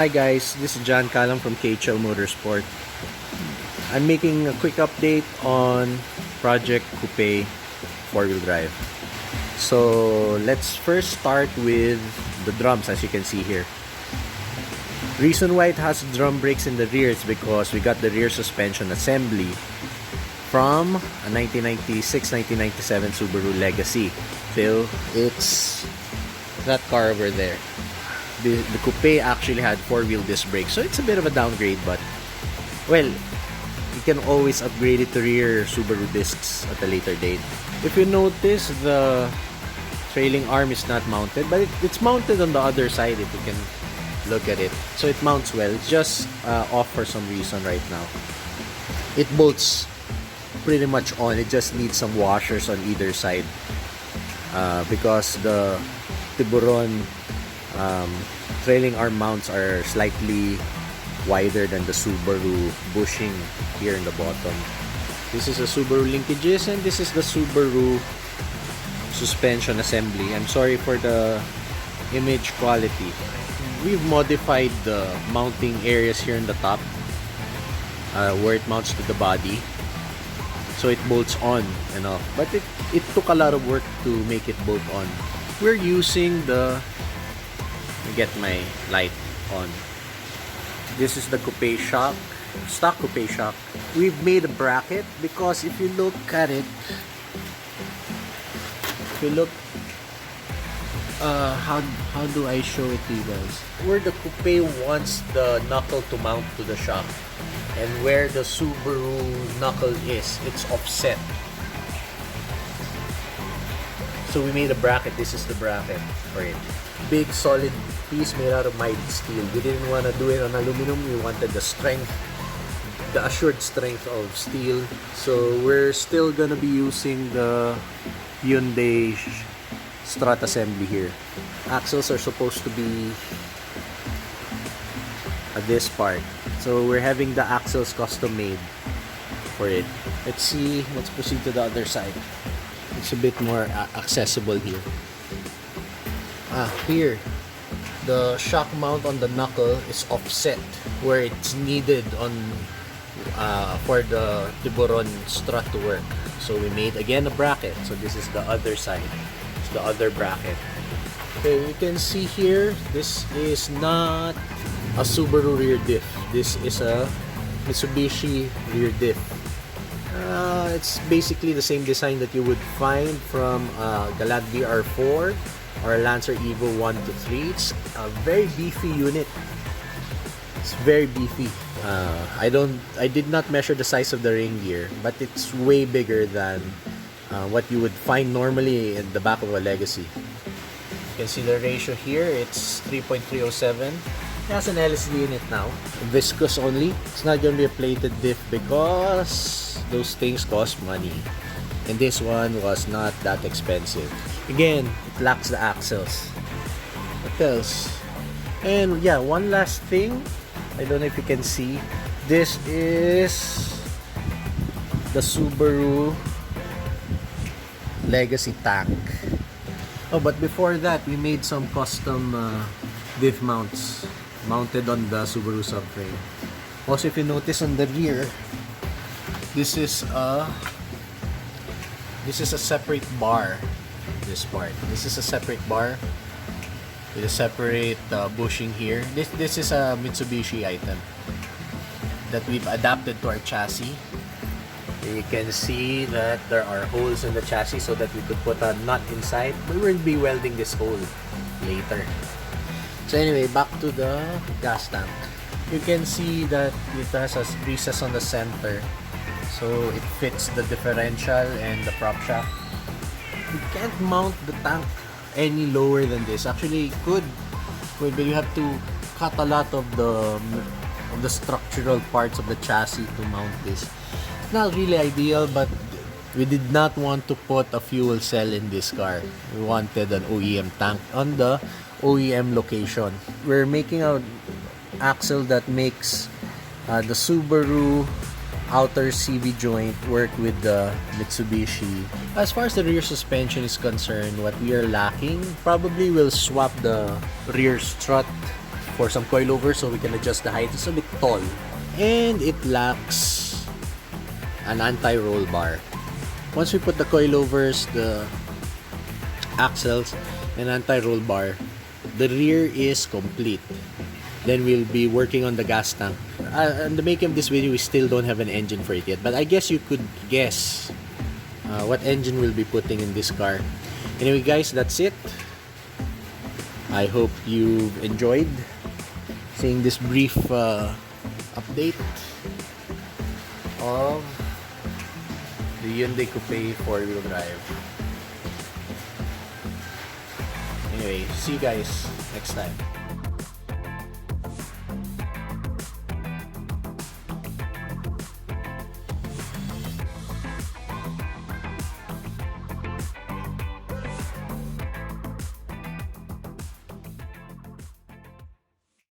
Hi guys, this is John Callum from KHL Motorsport. I'm making a quick update on Project Coupe 4-wheel drive. So let's first start with the drums, as you can see here. Reason why it has drum brakes in the rear is because we got the rear suspension assembly from a 1996-1997 Subaru Legacy. So it's that car over there. The Coupe actually had 4-wheel disc brakes, so it's a bit of a downgrade, but well, you can always upgrade it to rear Subaru discs at a later date. If you notice, the trailing arm is not mounted, but it's mounted on the other side if you can look at it. So it mounts well. It's just off for some reason right now. It bolts pretty much on. It just needs some washers on either side because the Tiburon trailing arm mounts are slightly wider than the Subaru bushing here in the bottom. This is the Subaru linkages and this is the Subaru suspension assembly. I'm sorry for the image quality. We've modified the mounting areas here in the top where it mounts to the body, so it bolts on and off, but it took a lot of work to make it bolt on. We're using the, get my light on. This is the Coupe shock, stock Coupe shock. We've made a bracket because if you look at it, how do I show it to you guys? Where the Coupe wants the knuckle to mount to the shock and where the Subaru knuckle is, it's offset. So we made a bracket. This is the bracket for it. Big solid piece made out of mild steel. We didn't want to do it on aluminum. We wanted the strength, the assured strength of steel. So we're still gonna be using the Hyundai strut assembly here. Axles are supposed to be at this part. So we're having the axles custom made for it. Let's proceed to the other side. It's a bit more accessible here. Here, the shock mount on the knuckle is offset where it's needed on for the Tiburon strut to work. So we made again a bracket. So this is the other side. It's the other bracket. Okay, you can see here, this is not a Subaru rear diff. This is a Mitsubishi rear diff. It's basically the same design that you would find from Galant BR4 or Lancer Evo 1 to 3. It's a very beefy unit. It's very beefy. I did not measure the size of the ring gear, but it's way bigger than what you would find normally in the back of a Legacy. You can see the ratio here. It's 3.307. It has an LSD in it now. Viscous only. It's not going to be a plated diff because those things cost money. And this one was not that expensive. Again, it lacks the axles. What else? And yeah, one last thing. I don't know if you can see. This is the Subaru Legacy tank. Oh, but before that, we made some custom diff mounts mounted on the Subaru subframe. Also, if you notice on the rear, this is a separate bar. This part. This is a separate bar with a separate bushing here. This is a Mitsubishi item that we've adapted to our chassis. You can see that there are holes in the chassis so that we could put a nut inside. We will be welding this hole later. So anyway, back to the gas tank. You can see that it has a recess on the center, so it fits the differential and the prop shaft. You can't mount the tank any lower than this. Actually, you could, but you have to cut a lot of the structural parts of the chassis to mount this. It's not really ideal, but we did not want to put a fuel cell in this car. We wanted an OEM tank on the OEM location. We're making an axle that makes the Subaru outer CV joint work with the Mitsubishi. As far as the rear suspension is concerned, what we are lacking, probably we'll swap the rear strut for some coilovers so we can adjust the height. It's a bit tall. And it lacks an anti-roll bar. Once we put the coilovers, the axles, and anti-roll bar, the rear is complete. Then we'll be working on the gas tank. In the making of this video, we still don't have an engine for it yet, but I guess you could guess what engine we'll be putting in this car. Anyway guys, that's it. I hope you've enjoyed seeing this brief update of the Hyundai Coupe 4-wheel drive. Anyway, see you guys next time.